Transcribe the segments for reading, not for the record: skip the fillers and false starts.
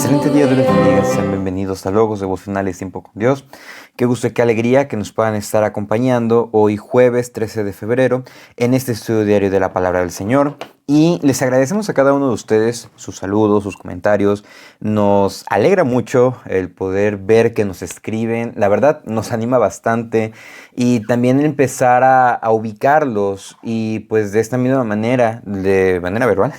Excelente día, Dios les bendiga. Sean bienvenidos a Logos Devocionales Tiempo con Dios. Qué gusto y qué alegría que nos puedan estar acompañando hoy jueves 13 de febrero en este estudio diario de la Palabra del Señor. Y les agradecemos a cada uno de ustedes sus saludos, sus comentarios. Nos alegra mucho el poder ver que nos escriben. La verdad nos anima bastante. Y también empezar a ubicarlos. Y pues de esta misma manera, de manera verbal,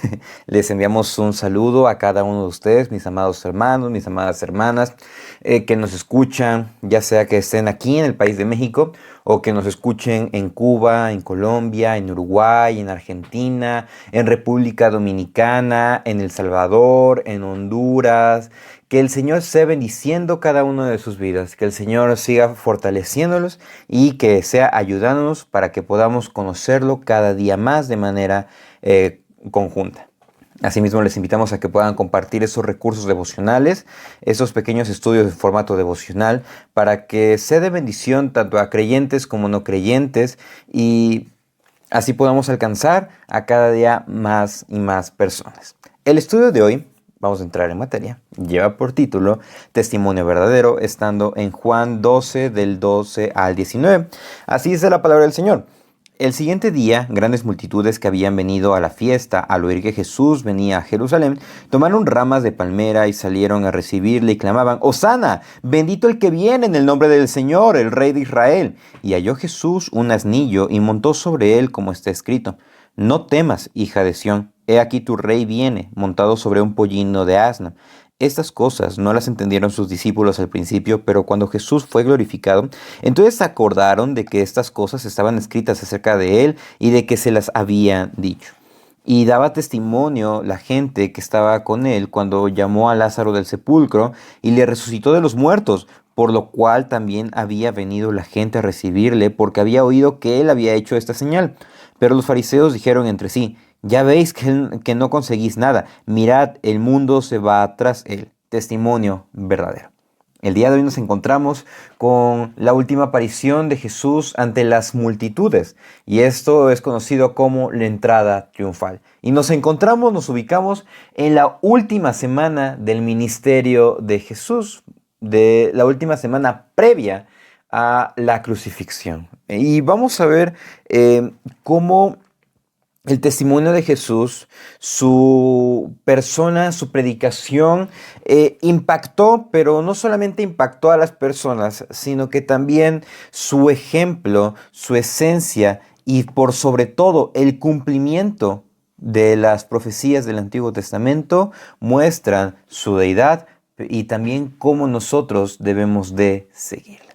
les enviamos un saludo a cada uno de ustedes, mis amados hermanos, mis amadas hermanas, que nos escuchan, ya sea que estén aquí en el país de México o que nos escuchen en Cuba, en Colombia, en Uruguay, en Argentina, en República Dominicana, en El Salvador, en Honduras. Que el Señor sea bendiciendo cada uno de sus vidas, que el Señor siga fortaleciéndolos y que sea ayudándonos para que podamos conocerlo cada día más de manera conjunta. Asimismo, les invitamos a que puedan compartir esos recursos devocionales, esos pequeños estudios de formato devocional, para que sea de bendición tanto a creyentes como no creyentes y así podamos alcanzar a cada día más y más personas. El estudio de hoy, vamos a entrar en materia, lleva por título Testimonio verdadero, estando en Juan 12 del 12 al 19. Así dice la palabra del Señor. El siguiente día, grandes multitudes que habían venido a la fiesta al oír que Jesús venía a Jerusalén, tomaron ramas de palmera y salieron a recibirle y clamaban: «¡Hosana! Bendito el que viene en el nombre del Señor, el Rey de Israel». Y halló Jesús un asnillo y montó sobre él, como está escrito: «No temas, hija de Sión, he aquí tu rey viene, montado sobre un pollino de asna». Estas cosas no las entendieron sus discípulos al principio, pero cuando Jesús fue glorificado, entonces se acordaron de que estas cosas estaban escritas acerca de él y de que se las había dicho. Y daba testimonio la gente que estaba con él cuando llamó a Lázaro del sepulcro y le resucitó de los muertos, por lo cual también había venido la gente a recibirle, porque había oído que él había hecho esta señal. Pero los fariseos dijeron entre sí: «Ya veis que no conseguís nada. Mirad, el mundo se va tras él». Testimonio verdadero. El día de hoy nos encontramos con la última aparición de Jesús ante las multitudes, y esto es conocido como la entrada triunfal. Y nos ubicamos en la última semana del ministerio de Jesús, de la última semana previa a la crucifixión. Y vamos a ver cómo el testimonio de Jesús, su persona, su predicación, impactó, pero no solamente impactó a las personas, sino que también su ejemplo, su esencia y por sobre todo el cumplimiento de las profecías del Antiguo Testamento muestran su deidad y también cómo nosotros debemos de seguirla.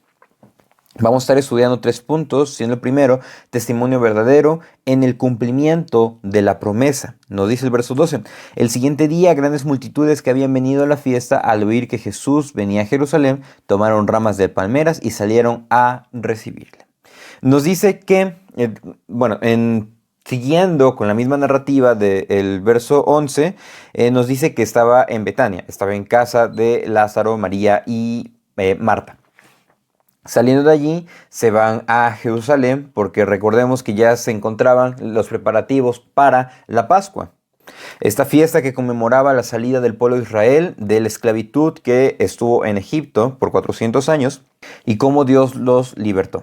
Vamos a estar estudiando 3 puntos, siendo el primero, testimonio verdadero en el cumplimiento de la promesa. Nos dice el verso 12, el siguiente día grandes multitudes que habían venido a la fiesta al oír que Jesús venía a Jerusalén, tomaron ramas de palmeras y salieron a recibirle. Nos dice que, siguiendo con la misma narrativa del verso 11, nos dice que estaba en Betania, estaba en casa de Lázaro, María y Marta. Saliendo de allí, se van a Jerusalén porque recordemos que ya se encontraban los preparativos para la Pascua. Esta fiesta que conmemoraba la salida del pueblo de Israel de la esclavitud que estuvo en Egipto por 400 años y cómo Dios los libertó.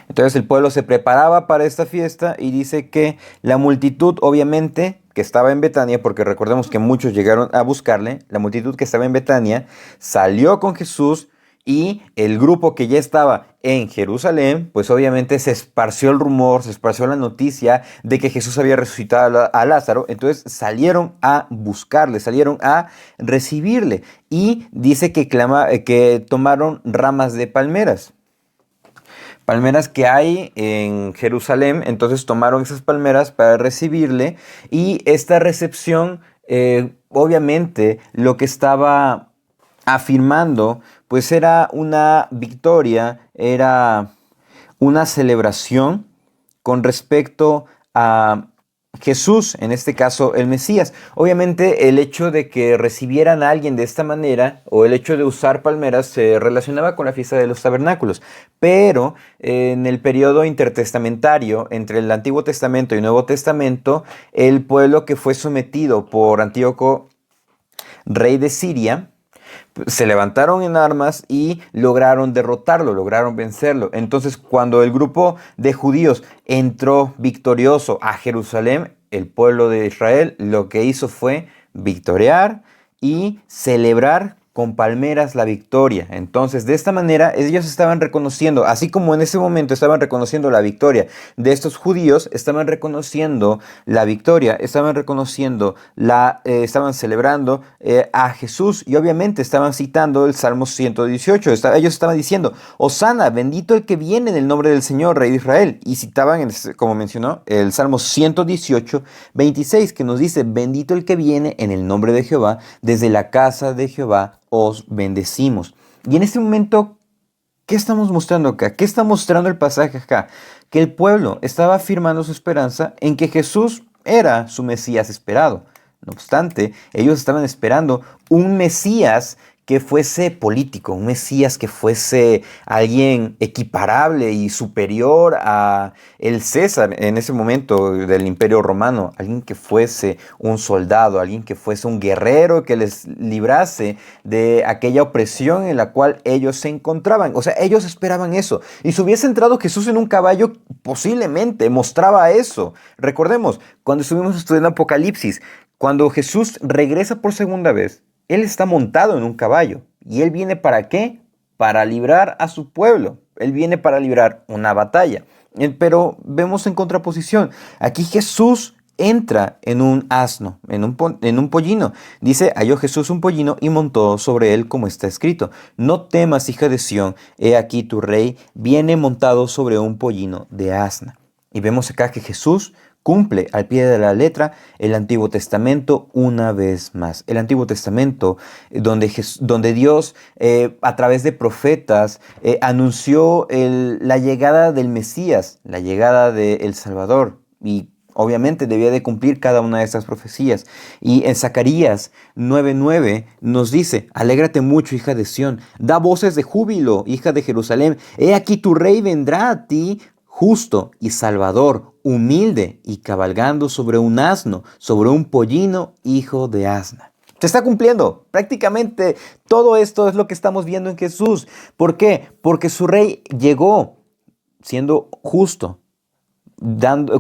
Entonces el pueblo se preparaba para esta fiesta y dice que la multitud, obviamente, que estaba en Betania, porque recordemos que muchos llegaron a buscarle, la multitud que estaba en Betania salió con Jesús. Y el grupo que ya estaba en Jerusalén, pues obviamente se esparció el rumor, se esparció la noticia de que Jesús había resucitado a Lázaro. Entonces salieron a buscarle, salieron a recibirle. Y dice que tomaron ramas de palmeras. Palmeras que hay en Jerusalén, entonces tomaron esas palmeras para recibirle. Y esta recepción, obviamente, lo que estaba afirmando, pues era una victoria, era una celebración con respecto a Jesús, en este caso el Mesías. Obviamente el hecho de que recibieran a alguien de esta manera o el hecho de usar palmeras se relacionaba con la fiesta de los tabernáculos, pero en el periodo intertestamentario entre el Antiguo Testamento y el Nuevo Testamento, el pueblo que fue sometido por Antíoco rey de Siria, se levantaron en armas y lograron derrotarlo, lograron vencerlo. Entonces, cuando el grupo de judíos entró victorioso a Jerusalén, el pueblo de Israel lo que hizo fue victoriar y celebrar con palmeras la victoria. Entonces, de esta manera, ellos estaban reconociendo, así como en ese momento estaban reconociendo la victoria de estos judíos, estaban reconociendo la victoria, estaban reconociendo estaban celebrando a Jesús, y obviamente estaban citando el Salmo 118. Ellos estaban diciendo: Hosana, bendito el que viene en el nombre del Señor, Rey de Israel. Y citaban, como mencionó, el Salmo 118, 26, que nos dice: bendito el que viene en el nombre de Jehová, desde la casa de Jehová os bendecimos. Y en este momento, ¿qué estamos mostrando acá? ¿Qué está mostrando el pasaje acá? Que el pueblo estaba afirmando su esperanza en que Jesús era su Mesías esperado. No obstante, ellos estaban esperando un Mesías que fuese político, un Mesías que fuese alguien equiparable y superior a el César en ese momento del Imperio Romano, alguien que fuese un soldado, alguien que fuese un guerrero que les librase de aquella opresión en la cual ellos se encontraban. O sea, ellos esperaban eso. Y si hubiese entrado Jesús en un caballo, posiblemente mostraba eso. Recordemos, cuando estuvimos estudiando Apocalipsis, cuando Jesús regresa por segunda vez, Él está montado en un caballo. ¿Y Él viene para qué? Para librar a su pueblo. Él viene para librar una batalla. Pero vemos en contraposición. Aquí Jesús entra en un asno, en un pollino. Dice: halló Jesús un pollino y montó sobre él, como está escrito: no temas, hija de Sión, he aquí tu rey viene montado sobre un pollino de asna. Y vemos acá que Jesús cumple al pie de la letra el Antiguo Testamento una vez más. El Antiguo Testamento, donde Dios, a través de profetas, anunció la llegada del Mesías, la llegada del Salvador. Y obviamente debía de cumplir cada una de estas profecías. Y en Zacarías 9:9 nos dice: alégrate mucho, hija de Sión, da voces de júbilo, hija de Jerusalén. He aquí tu rey vendrá a ti, justo y salvador, humilde y cabalgando sobre un asno, sobre un pollino, hijo de asna. Se está cumpliendo. Prácticamente todo esto es lo que estamos viendo en Jesús. ¿Por qué? Porque su rey llegó siendo justo,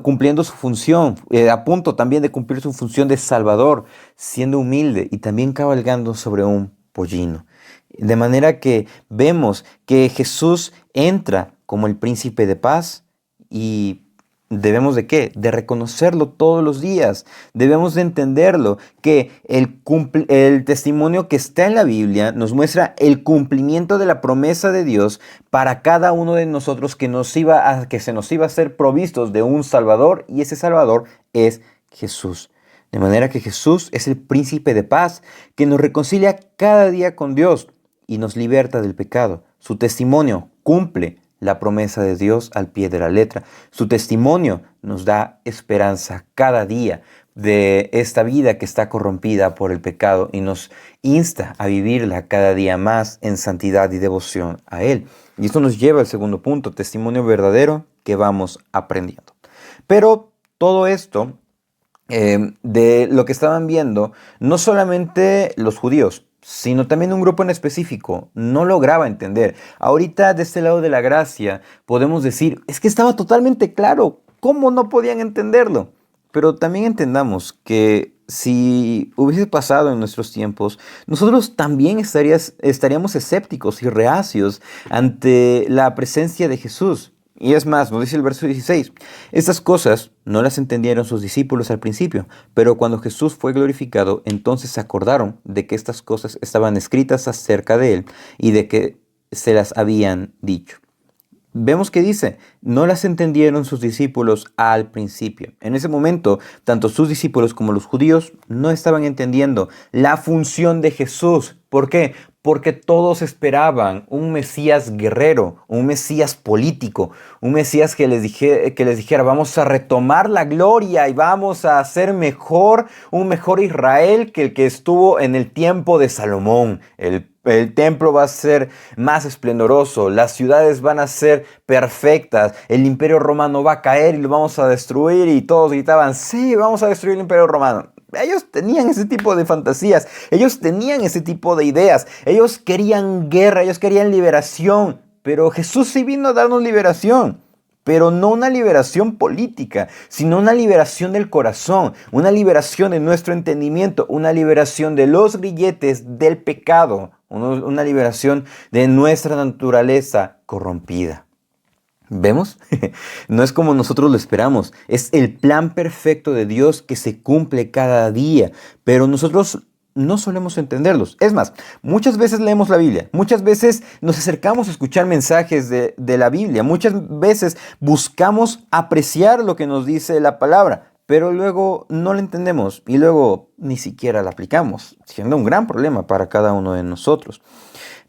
cumpliendo su función, a punto también de cumplir su función de salvador, siendo humilde y también cabalgando sobre un pollino. De manera que vemos que Jesús entra como el príncipe de paz, y debemos de ¿qué? De reconocerlo todos los días. Debemos de entenderlo, que el testimonio que está en la Biblia nos muestra el cumplimiento de la promesa de Dios para cada uno de nosotros, que se nos iba a ser provistos de un Salvador, y ese Salvador es Jesús. De manera que Jesús es el príncipe de paz, que nos reconcilia cada día con Dios y nos liberta del pecado. Su testimonio cumple la promesa de Dios al pie de la letra. Su testimonio nos da esperanza cada día de esta vida que está corrompida por el pecado, y nos insta a vivirla cada día más en santidad y devoción a Él. Y esto nos lleva al segundo punto: testimonio verdadero que vamos aprendiendo. Pero todo esto, de lo que estaban viendo, no solamente los judíos, sino también un grupo en específico, no lograba entender. Ahorita, de este lado de la gracia, podemos decir: es que estaba totalmente claro, ¿cómo no podían entenderlo? Pero también entendamos que si hubiese pasado en nuestros tiempos, nosotros también estaríamos escépticos y reacios ante la presencia de Jesús. Y es más, nos dice el verso 16: estas cosas no las entendieron sus discípulos al principio, pero cuando Jesús fue glorificado, entonces se acordaron de que estas cosas estaban escritas acerca de él y de que se las habían dicho. Vemos que dice: no las entendieron sus discípulos al principio. En ese momento, tanto sus discípulos como los judíos no estaban entendiendo la función de Jesús. ¿Por qué? Porque todos esperaban un Mesías guerrero, un Mesías político, un Mesías que les dijera: vamos a retomar la gloria y vamos a hacer un mejor Israel que el que estuvo en el tiempo de Salomón. El templo va a ser más esplendoroso, las ciudades van a ser perfectas, el imperio romano va a caer y lo vamos a destruir. Y todos gritaban: sí, vamos a destruir el imperio romano. Ellos tenían ese tipo de fantasías, ellos tenían ese tipo de ideas, ellos querían guerra, ellos querían liberación, pero Jesús sí vino a darnos liberación. Pero no una liberación política, sino una liberación del corazón, una liberación de nuestro entendimiento, una liberación de los grilletes del pecado, una liberación de nuestra naturaleza corrompida. ¿Vemos? No es como nosotros lo esperamos, es el plan perfecto de Dios que se cumple cada día, pero nosotros no solemos entenderlos. Es más, muchas veces leemos la Biblia, muchas veces nos acercamos a escuchar mensajes de la Biblia, muchas veces buscamos apreciar lo que nos dice la palabra, pero luego no la entendemos y luego ni siquiera la aplicamos, siendo un gran problema para cada uno de nosotros.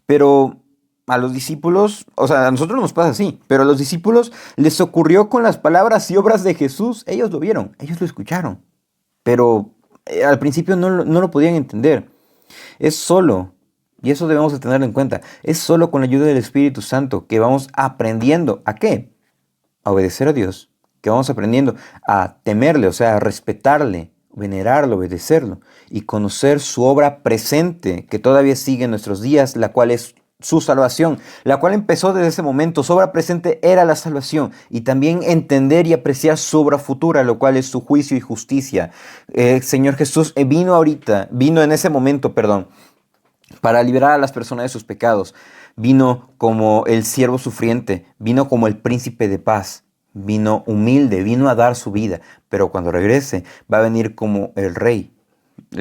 Pero a los discípulos, o sea, a nosotros nos pasa así, pero a los discípulos les ocurrió con las palabras y obras de Jesús. Ellos lo vieron, ellos lo escucharon, pero al principio no lo podían entender. Es solo, y eso debemos de tenerlo en cuenta, es solo con la ayuda del Espíritu Santo que vamos aprendiendo ¿a qué? A obedecer a Dios, que vamos aprendiendo a temerle, o sea, a respetarle, venerarlo, obedecerlo y conocer su obra presente que todavía sigue en nuestros días, la cual es su salvación, la cual empezó desde ese momento. Su obra presente era la salvación y también entender y apreciar su obra futura, lo cual es su juicio y justicia. El Señor Jesús vino en ese momento, para liberar a las personas de sus pecados. Vino como el siervo sufriente, vino como el príncipe de paz, vino humilde, vino a dar su vida, pero cuando regrese va a venir como el rey,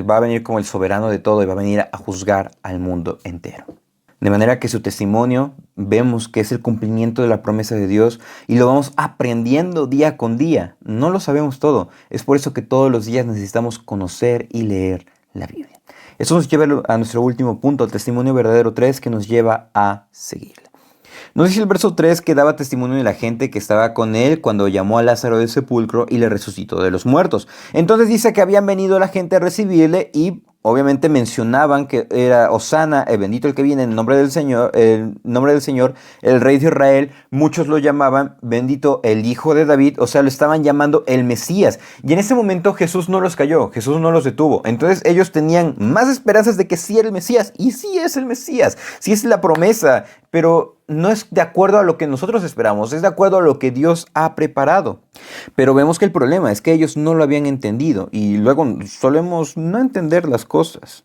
va a venir como el soberano de todo y va a venir a juzgar al mundo entero. De manera que su testimonio vemos que es el cumplimiento de la promesa de Dios y lo vamos aprendiendo día con día. No lo sabemos todo. Es por eso que todos los días necesitamos conocer y leer la Biblia. Eso nos lleva a nuestro último punto, el testimonio verdadero 3, que nos lleva a seguirla. Nos dice el verso 3 que daba testimonio de la gente que estaba con él cuando llamó a Lázaro del sepulcro y le resucitó de los muertos. Entonces dice que habían venido la gente a recibirle y obviamente mencionaban que era Hosana, bendito el que viene en el nombre del Señor, el Rey de Israel. Muchos lo llamaban bendito el Hijo de David, o sea, lo estaban llamando el Mesías. Y en ese momento Jesús no los cayó, Jesús no los detuvo. Entonces ellos tenían más esperanzas de que sí era el Mesías. Y sí es el Mesías, sí es la promesa, pero no es de acuerdo a lo que nosotros esperamos, es de acuerdo a lo que Dios ha preparado. Pero vemos que el problema es que ellos no lo habían entendido y luego solemos no entender las cosas.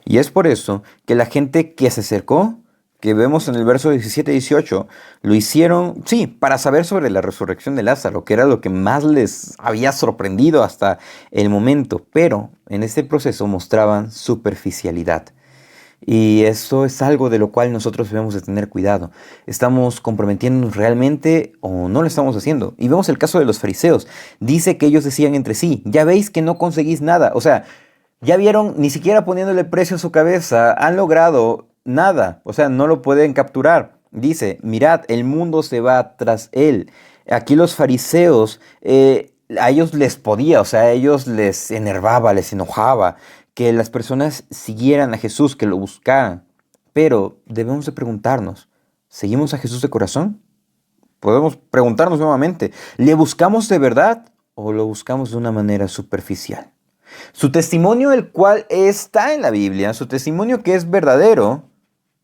Y es por eso que la gente que se acercó, que vemos en el verso 17 y 18, lo hicieron, sí, para saber sobre la resurrección de Lázaro, que era lo que más les había sorprendido hasta el momento. Pero en este proceso mostraban superficialidad. Y eso es algo de lo cual nosotros debemos de tener cuidado. ¿Estamos comprometiéndonos realmente o no lo estamos haciendo? Y vemos el caso de los fariseos. Dice que ellos decían entre sí, ya veis que no conseguís nada. O sea, ya vieron, ni siquiera poniéndole precio a su cabeza, han logrado nada. O sea, no lo pueden capturar. Dice, mirad, el mundo se va tras él. Aquí los fariseos, a ellos les podía, o sea, a ellos les enervaba, les enojaba que las personas siguieran a Jesús, que lo buscaran. Pero debemos de preguntarnos, ¿seguimos a Jesús de corazón? Podemos preguntarnos nuevamente, ¿le buscamos de verdad o lo buscamos de una manera superficial? Su testimonio, el cual está en la Biblia, su testimonio que es verdadero,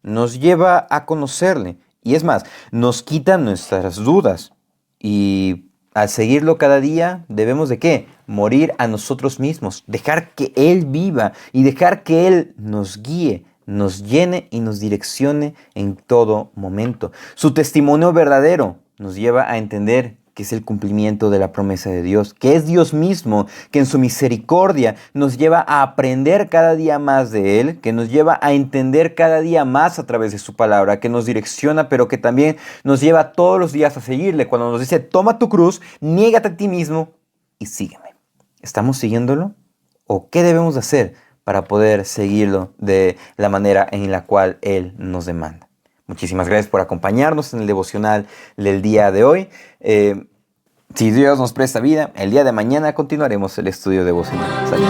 nos lleva a conocerle. Y es más, nos quita nuestras dudas. Y al seguirlo cada día, debemos de ¿qué? Morir a nosotros mismos, dejar que Él viva y dejar que Él nos guíe, nos llene y nos direccione en todo momento. Su testimonio verdadero nos lleva a entender que es el cumplimiento de la promesa de Dios, que es Dios mismo, que en su misericordia nos lleva a aprender cada día más de Él, que nos lleva a entender cada día más a través de su palabra, que nos direcciona, pero que también nos lleva todos los días a seguirle. Cuando nos dice, toma tu cruz, niégate a ti mismo y sígueme. ¿Estamos siguiéndolo? ¿O qué debemos hacer para poder seguirlo de la manera en la cual Él nos demanda? Muchísimas gracias por acompañarnos en el devocional del día de hoy. Si Dios nos presta vida, el día de mañana continuaremos el estudio devocional. Salud.